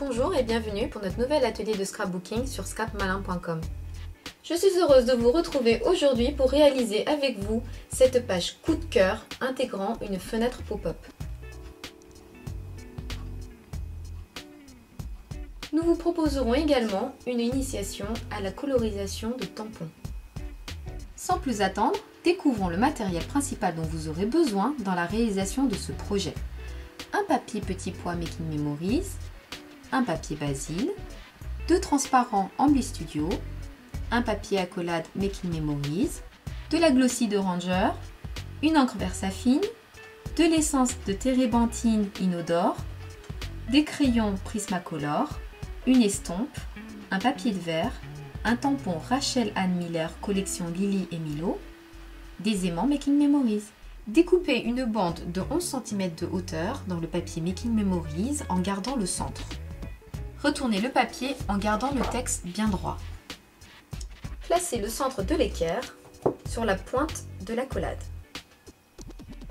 Bonjour et bienvenue pour notre nouvel atelier de scrapbooking sur scrapmalin.com. Je suis heureuse de vous retrouver aujourd'hui pour réaliser avec vous cette page coup de cœur intégrant une fenêtre pop-up. Nous vous proposerons également une initiation à la colorisation de tampons. Sans plus attendre, découvrons le matériel principal dont vous aurez besoin dans la réalisation de ce projet. Un papier petit pois Making Memories, un papier Basile, deux transparents Ambly Studio, un papier accolade Making Memories, de la glossy de Ranger, une encre Versafine, de l'essence de térébenthine inodore, des crayons Prismacolor, une estompe, un papier de verre, un tampon Rachel Ann Miller collection Lily et Milo, des aimants Making Memories. Découpez une bande de 11 cm de hauteur dans le papier Making Memories en gardant le centre. Retournez le papier en gardant le texte bien droit. Placez le centre de l'équerre sur la pointe de l'accolade.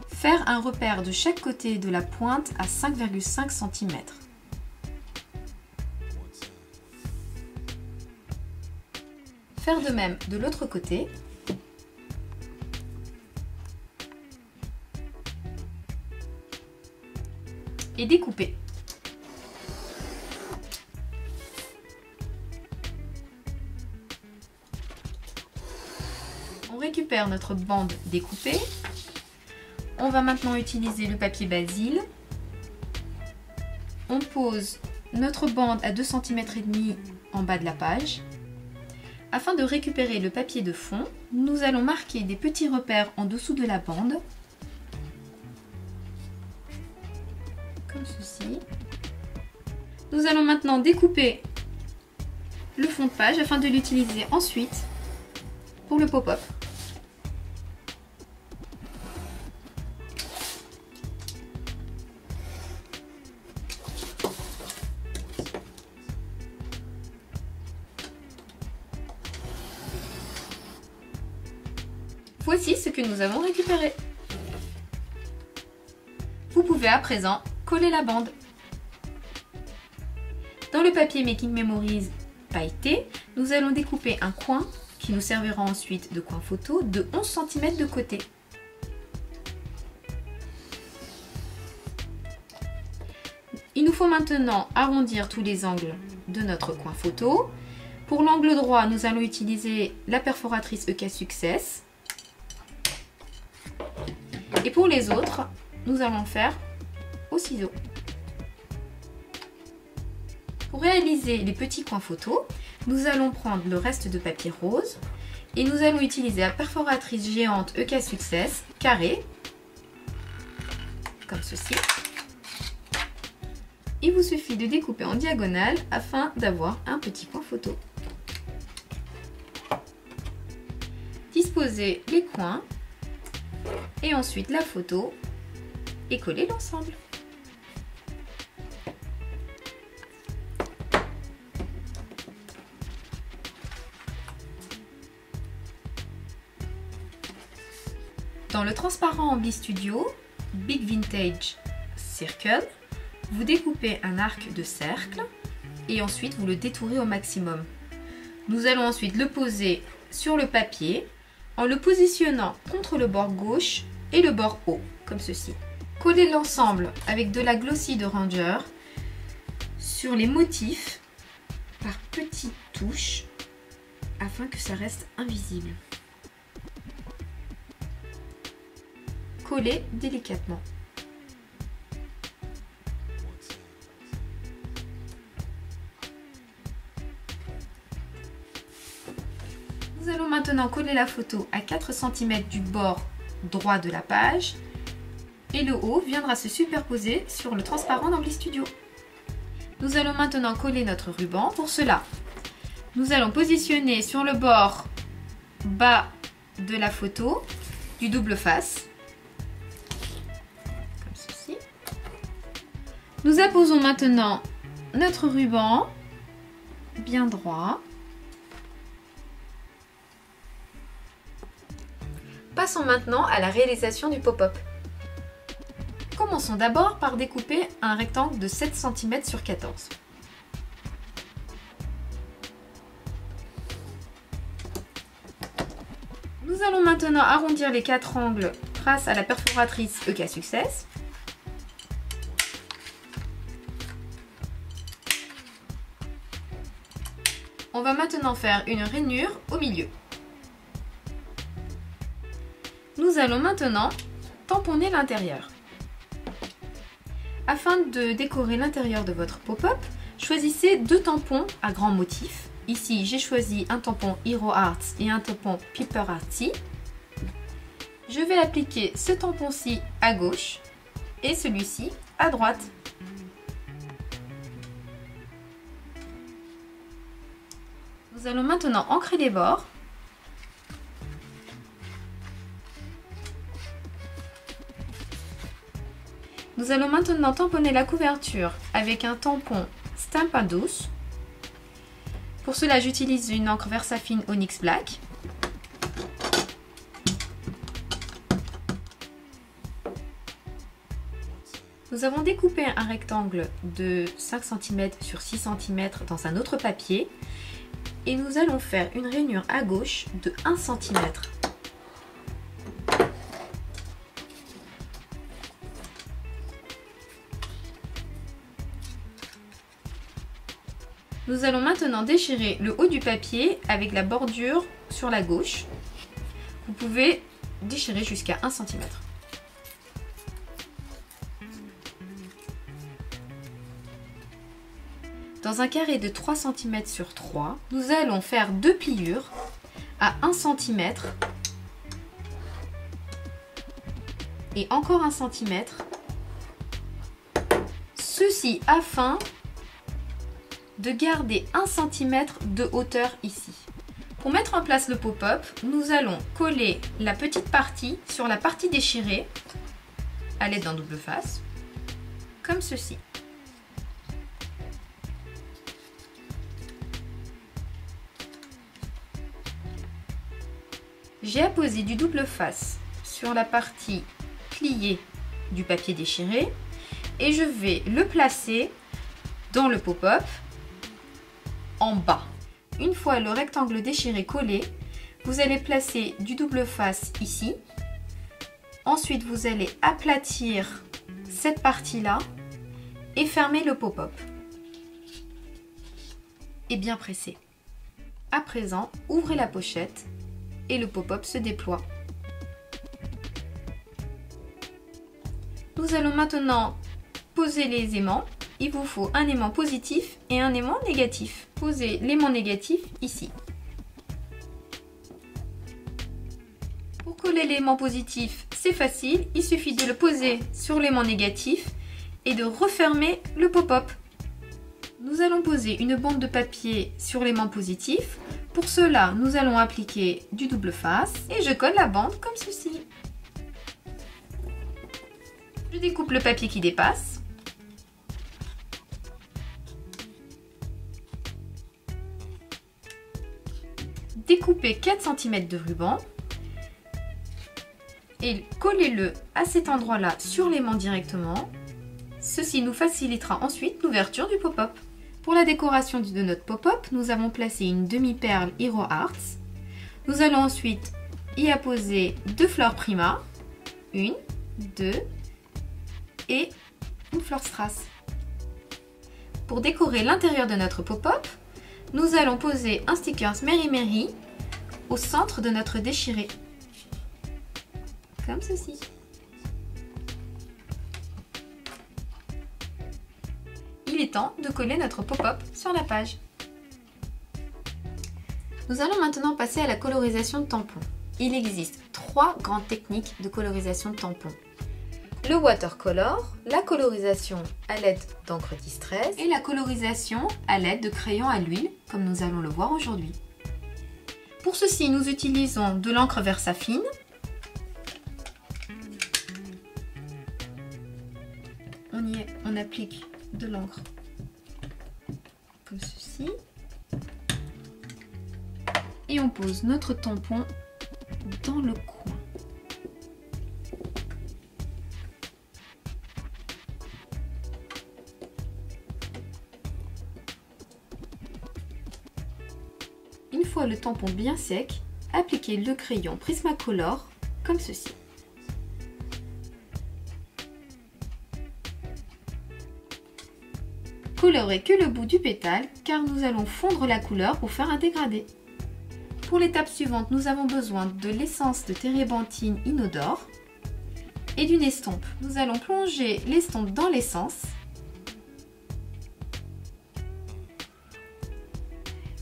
Faire un repère de chaque côté de la pointe à 5,5 cm. Faire de même de l'autre côté. Et découper. On récupère notre bande découpée. On va maintenant utiliser le papier Basile. On pose notre bande à 2,5 cm en bas de la page. Afin de récupérer le papier de fond, nous allons marquer des petits repères en dessous de la bande. Comme ceci. Nous allons maintenant découper le fond de page afin de l'utiliser ensuite pour le pop-up. Voici ce que nous avons récupéré. Vous pouvez à présent coller la bande. Dans le papier Making Memories pailleté, nous allons découper un coin qui nous servira ensuite de coin photo de 11 cm de côté. Il nous faut maintenant arrondir tous les angles de notre coin photo. Pour l'angle droit, nous allons utiliser la perforatrice EK Success. Et pour les autres, nous allons le faire au ciseau. Pour réaliser les petits coins photo, nous allons prendre le reste de papier rose et nous allons utiliser la perforatrice géante EK Success carré, comme ceci. Il vous suffit de découper en diagonale afin d'avoir un petit coin photo. Disposez les coins et ensuite la photo et coller l'ensemble. Dans le transparent Ambly Studio Big Vintage Circle, vous découpez un arc de cercle et ensuite vous le détourez au maximum. Nous allons ensuite le poser sur le papier en le positionnant contre le bord gauche et le bord haut, comme ceci. Collez l'ensemble avec de la glossy de Ranger sur les motifs par petites touches afin que ça reste invisible. Collez délicatement. Nous allons maintenant coller la photo à 4 cm du bord droit de la page et le haut viendra se superposer sur le transparent d'Ambly Studio. Nous allons maintenant coller notre ruban. Pour cela, nous allons positionner sur le bord bas de la photo du double face, comme ceci. Nous apposons maintenant notre ruban bien droit. Passons maintenant à la réalisation du pop-up. Commençons d'abord par découper un rectangle de 7 cm sur 14. Nous allons maintenant arrondir les 4 angles grâce à la perforatrice EK Success. On va maintenant faire une rainure au milieu. Nous allons maintenant tamponner l'intérieur. Afin de décorer l'intérieur de votre pop-up, choisissez 2 tampons à grands motifs. Ici, j'ai choisi un tampon Hero Arts et un tampon Piper Artsy. Je vais appliquer ce tampon-ci à gauche et celui-ci à droite. Nous allons maintenant ancrer les bords. Nous allons maintenant tamponner la couverture avec un tampon Stampa Douce. Pour cela, j'utilise une encre Versafine Onyx Black. Nous avons découpé un rectangle de 5 cm sur 6 cm dans un autre papier et nous allons faire une rainure à gauche de 1 cm. Nous allons maintenant déchirer le haut du papier avec la bordure sur la gauche. Vous pouvez déchirer jusqu'à 1 cm. Dans un carré de 3 cm sur 3, nous allons faire 2 pliures à 1 cm et encore 1 cm. Ceci afin de garder 1 cm de hauteur ici. Pour mettre en place le pop-up, nous allons coller la petite partie sur la partie déchirée à l'aide d'un double face, comme ceci. J'ai apposé du double face sur la partie pliée du papier déchiré et je vais le placer dans le pop-up en bas. Une fois le rectangle déchiré collé, vous allez placer du double face ici. Ensuite, vous allez aplatir cette partie-là et fermer le pop-up. Et bien presser. À présent, ouvrez la pochette et le pop-up se déploie. Nous allons maintenant poser les aimants. Il vous faut un aimant positif et un aimant négatif. Posez l'aimant négatif ici. Pour coller l'aimant positif, c'est facile. Il suffit de le poser sur l'aimant négatif et de refermer le pop-up. Nous allons poser une bande de papier sur l'aimant positif. Pour cela, nous allons appliquer du double face et je colle la bande comme ceci. Je découpe le papier qui dépasse. Découpez 4 cm de ruban et collez-le à cet endroit-là sur l'aimant directement. Ceci nous facilitera ensuite l'ouverture du pop-up. Pour la décoration de notre pop-up, nous avons placé une demi-perle Hero Arts. Nous allons ensuite y apposer 2 fleurs Prima, 1, 2 et une fleur strass. Pour décorer l'intérieur de notre pop-up, nous allons poser un sticker Mary Mary au centre de notre déchiré, comme ceci. Il est temps de coller notre pop-up sur la page. Nous allons maintenant passer à la colorisation de tampons. Il existe 3 grandes techniques de colorisation de tampons. Le watercolor, la colorisation à l'aide d'encre distress et la colorisation à l'aide de crayon à l'huile, comme nous allons le voir aujourd'hui. Pour ceci, nous utilisons de l'encre Versafine. On applique de l'encre comme ceci. Et on pose notre tampon dans le coin. Une fois le tampon bien sec, appliquer le crayon Prismacolor comme ceci. Colorez que le bout du pétale car nous allons fondre la couleur pour faire un dégradé. Pour l'étape suivante, nous avons besoin de l'essence de térébenthine inodore et d'une estompe. Nous allons plonger l'estompe dans l'essence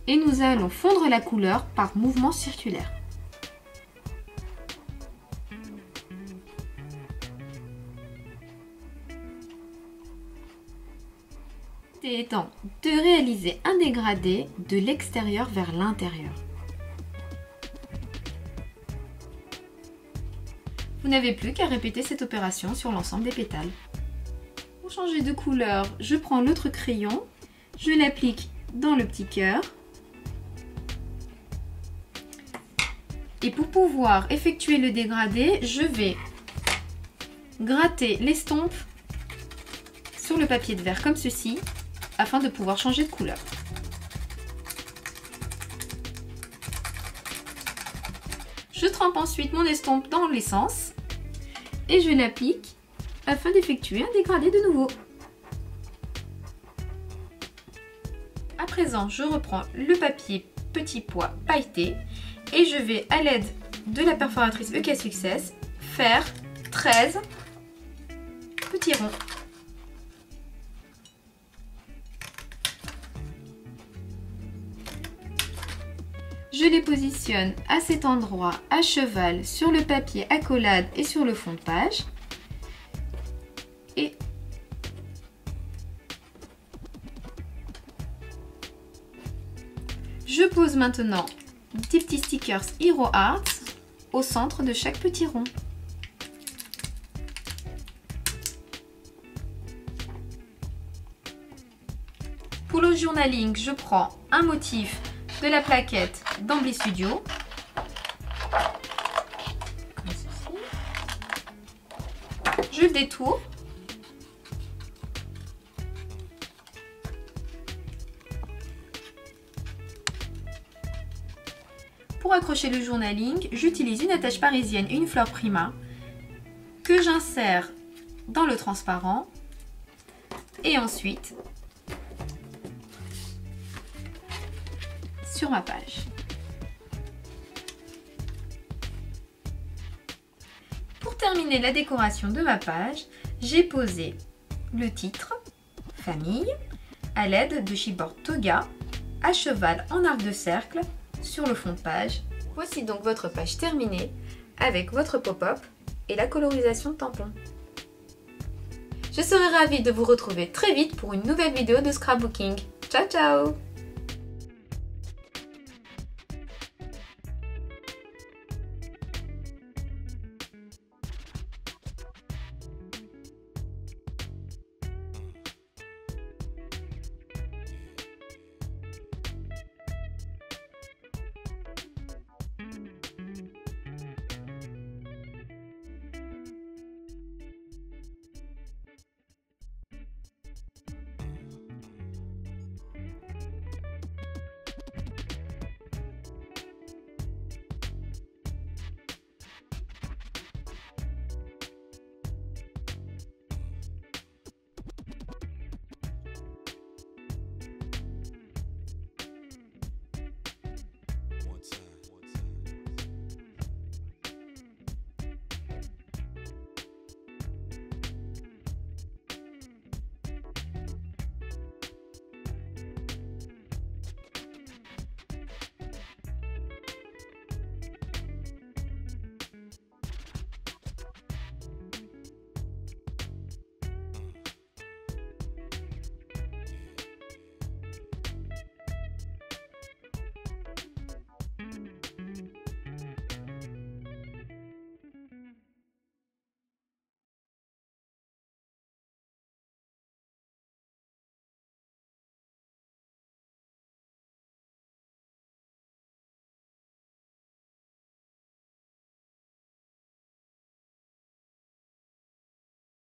et nous allons fondre la couleur par mouvement circulaire. L'idée étant de réaliser un dégradé de l'extérieur vers l'intérieur. Vous n'avez plus qu'à répéter cette opération sur l'ensemble des pétales. Pour changer de couleur, je prends l'autre crayon, je l'applique dans le petit cœur. Et pour pouvoir effectuer le dégradé, je vais gratter l'estompe sur le papier de verre comme ceci, afin de pouvoir changer de couleur. Je trempe ensuite mon estompe dans l'essence et je l'applique afin d'effectuer un dégradé de nouveau. À présent, je reprends le papier petit pois pailleté et je vais, à l'aide de la perforatrice EK Success, faire 13 petits ronds. Je les positionne à cet endroit à cheval sur le papier accolade et sur le fond de page. Et je pose maintenant des petits stickers Hero Arts au centre de chaque petit rond. Pour le journaling, je prends un motif de la plaquette d'Ambly Studio. Comme ceci. Je le détourne. Pour accrocher le journaling, j'utilise une attache parisienne et une fleur prima que j'insère dans le transparent et ensuite sur ma page. Pour terminer la décoration de ma page, j'ai posé le titre Famille à l'aide de chipboard Toga à cheval en arc de cercle sur le fond de page. Voici donc votre page terminée avec votre pop-up et la colorisation de tampon. Je serai ravie de vous retrouver très vite pour une nouvelle vidéo de scrapbooking. Ciao ciao!